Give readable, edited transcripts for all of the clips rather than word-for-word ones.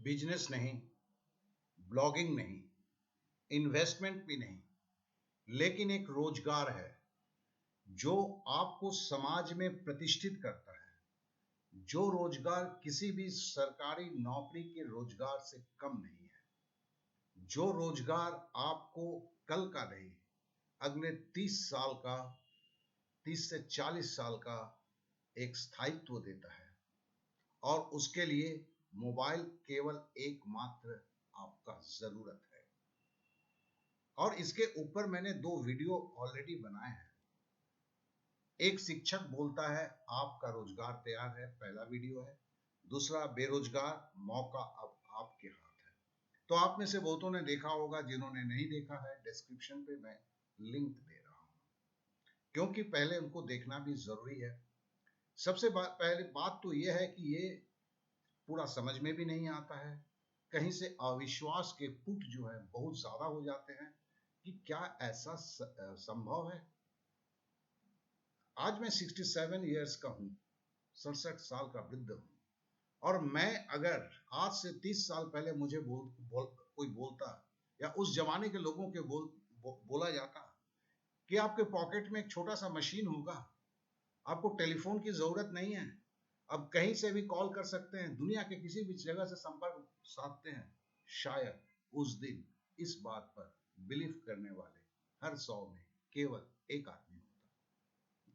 Business नहीं, blogging नहीं, investment भी नहीं, लेकिन एक रोजगार है जो आपको समाज में प्रतिष्ठित करता है। जो रोजगार किसी भी सरकारी नौकरी के रोजगार से कम नहीं है। जो रोजगार आपको कल का नहीं, अगले 30 साल का, 30 से 40 साल का एक स्थायित्व देता है। और उसके लिए मोबाइल केवल एकमात्र आपका जरूरत है। और इसके ऊपर मैंने 2 वीडियो ऑलरेडी बनाए हैं। एक शिक्षक बोलता है आपका रोजगार तैयार है, पहला वीडियो है। दूसरा बेरोजगार, मौका अब आपके हाथ है। तो आप में से बहुतों ने देखा होगा, जिन्होंने नहीं देखा है डिस्क्रिप्शन पे मैं लिंक दे रहा हूं, क्योंकि पहले उनको देखना भी जरूरी है। सबसे पहले बात तो यह है कि ये पूरा समझ में भी नहीं आता है। कहीं से अविश्वास के पुट जो है बहुत ज्यादा हो जाते हैं कि क्या ऐसा संभव है। आज मैं 67 इयर्स का हूं, 67 साल का वृद्ध हूं, और मैं अगर आज से 30 साल पहले मुझे कोई बोलता, या उस जमाने के लोगों के बोला जाता कि आपके पॉकेट में एक छोटा सा मशीन होगा, आपको टेलीफोन की जरूरत नहीं है, अब कहीं से भी कॉल कर सकते हैं, दुनिया के किसी भी जगह से संपर्क साधते हैं, शायद उस दिन इस बात पर बिलीव करने वाले हर 100 में केवल एक आदमी होता।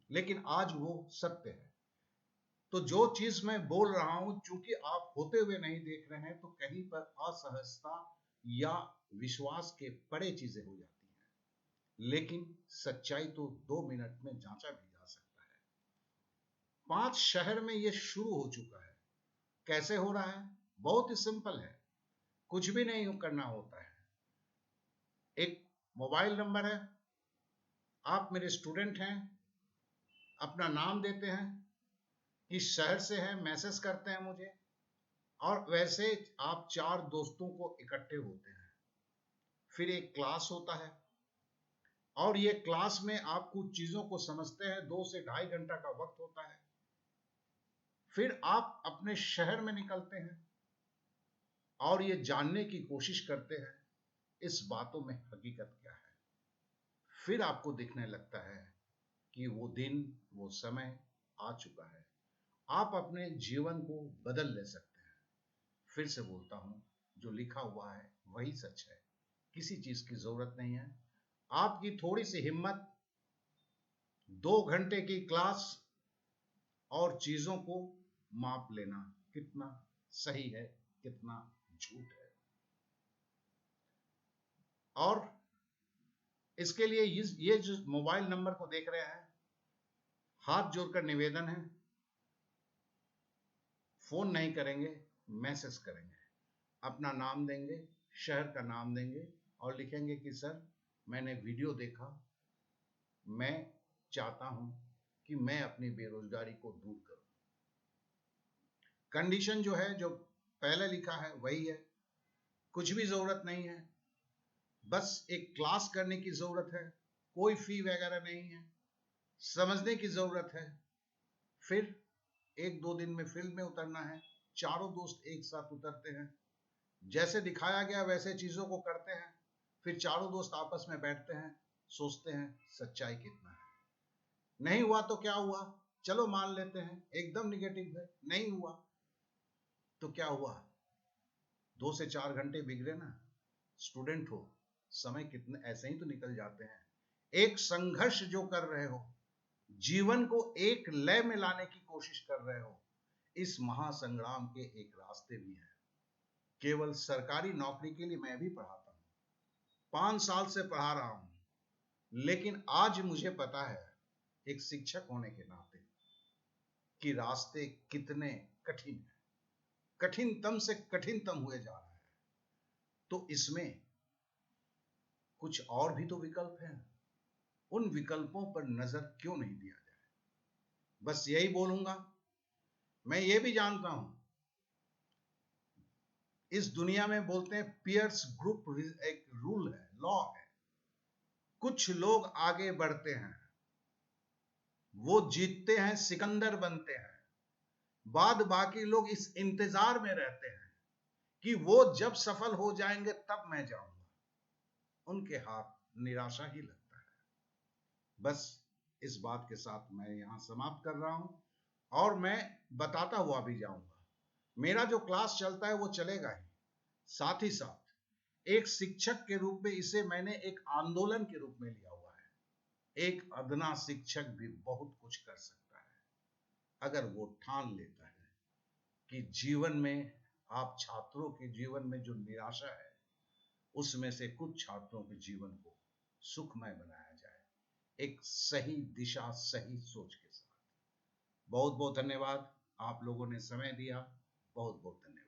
लेकिन आज वो सत्य है। तो जो चीज मैं बोल रहा हूं, चूंकि आप होते हुए नहीं देख रहे हैं, तो कहीं पर असहजता या विश्वास के परे चीजें हो जाती हैं। लेकिन सच्चाई तो 2 मिनट में जांचा भी जा सकता है। 5 शहर में यह शुरू हो चुका है। कैसे हो रहा है? बहुत ही सिंपल है, कुछ भी नहीं करना होता है। एक मोबाइल नंबर है, आप मेरे स्टूडेंट हैं, अपना नाम देते हैं, किस शहर से है, मैसेज करते हैं मुझे, और वैसे आप 4 दोस्तों को इकट्ठे होते हैं। फिर एक क्लास होता है, और ये क्लास में आप कुछ चीजों को समझते हैं। 2 से 2.5 घंटा का वक्त होता है। फिर आप अपने शहर में निकलते हैं और ये जानने की कोशिश करते हैं इस बातों में हकीकत क्या है। फिर आपको दिखने लगता है कि वो दिन, वो समय आ चुका है। आप अपने जीवन को बदल ले सकते हैं। फिर से बोलता हूं, जो लिखा हुआ है वही सच है। किसी चीज की जरूरत नहीं है। आपकी थोड़ी सी हिम्मत, 2 घंटे की क्लास, और चीजों को माप लेना कितना सही है, कितना झूठ है। और इसके लिए ये जो मोबाइल नंबर को देख रहे हैं, हाथ जोड़कर निवेदन है, फोन नहीं करेंगे, मैसेज करेंगे, अपना नाम देंगे, शहर का नाम देंगे, और लिखेंगे कि सर, मैंने वीडियो देखा, मैं चाहता हूं कि मैं अपनी बेरोजगारी को दूर करूं। कंडीशन जो है, जो पहले लिखा है वही है। कुछ भी जरूरत नहीं है, बस एक क्लास करने की जरूरत है, कोई फी वगैरह नहीं है, समझने की जरूरत है। फिर 1-2 दिन में फील्ड में उतरना है। 4 दोस्त एक साथ उतरते हैं, जैसे दिखाया गया वैसे चीजों को करते हैं। फिर 4 दोस्त आपस में बैठते हैं, सोचते हैं सच्चाई कितना है। नहीं हुआ तो क्या हुआ, चलो मान लेते हैं एकदम निगेटिव है, नहीं हुआ तो क्या हुआ, 2 से 4 घंटे बिगड़े ना। स्टूडेंट हो, समय कितने ऐसे ही तो निकल जाते हैं। एक संघर्ष जो कर रहे हो, जीवन को एक लय में लाने की कोशिश कर रहे हो, इस महासंग्राम के एक रास्ते भी हैं। केवल सरकारी नौकरी के लिए मैं भी पढ़ाता हूं, 5 साल से पढ़ा रहा हूं, लेकिन आज मुझे पता है एक शिक्षक होने के नाते कि रास्ते कितने कठिन हैं, कठिनतम से कठिनतम हुए जा रहा है। तो इसमें कुछ और भी तो विकल्प हैं। उन विकल्पों पर नजर क्यों नहीं दिया जाए। बस यही बोलूंगा। मैं ये भी जानता हूं, इस दुनिया में बोलते हैं पियर्स ग्रुप एक रूल है, लॉ है। कुछ लोग आगे बढ़ते हैं, वो जीतते हैं, सिकंदर बनते हैं, बाद बाकी लोग इस इंतजार में रहते हैं कि वो जब सफल हो जाएंगे तब मैं जाऊंगा, उनके हाथ निराशा ही लगता है। बस इस बात के साथ मैं यहां समाप्त कर रहा हूं, और मैं बताता हुआ भी जाऊंगा, मेरा जो क्लास चलता है वो चलेगा ही, साथ ही साथ एक शिक्षक के रूप में इसे मैंने एक आंदोलन के रूप में लिया हुआ है। एक अदना शिक्षक भी बहुत कुछ कर सकता है अगर वो ठान लेता है कि जीवन में, आप छात्रों के जीवन में जो निराशा है उसमें से कुछ छात्रों के जीवन को सुखमय बनाया जाए, एक सही दिशा, सही सोच के साथ। बहुत बहुत धन्यवाद, आप लोगों ने समय दिया, बहुत बहुत धन्यवाद।